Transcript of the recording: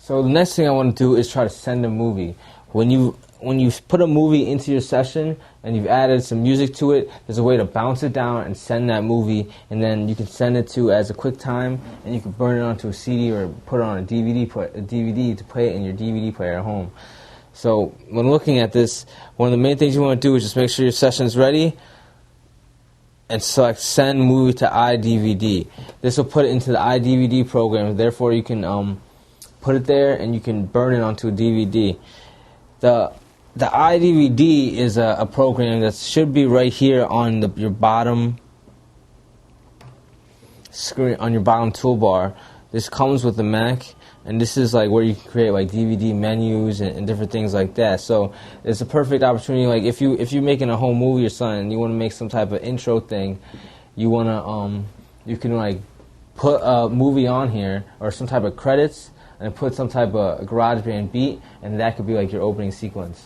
So the next thing I want to do is try to send a movie. When you put a movie into your session and you've added some music to it, there's a way to bounce it down and send that movie, and then you can send it to as a QuickTime, and you can burn it onto a CD or put it on a DVD to play it in your DVD player at home. So when looking at this, one of the main things you want to do is just make sure your session's ready and select Send Movie to iDVD. This will put it into the iDVD program, therefore you can put it there and you can burn it onto a DVD. The iDVD is a program that should be right here on your bottom screen, on your bottom toolbar. This comes with the Mac, and this is like where you can create like DVD menus and different things like that. So it's a perfect opportunity. Like if you're making a home movie or something, and you want to make some type of intro thing, you can like put a movie on here or some type of credits, and put some type of GarageBand beat, and that could be like your opening sequence.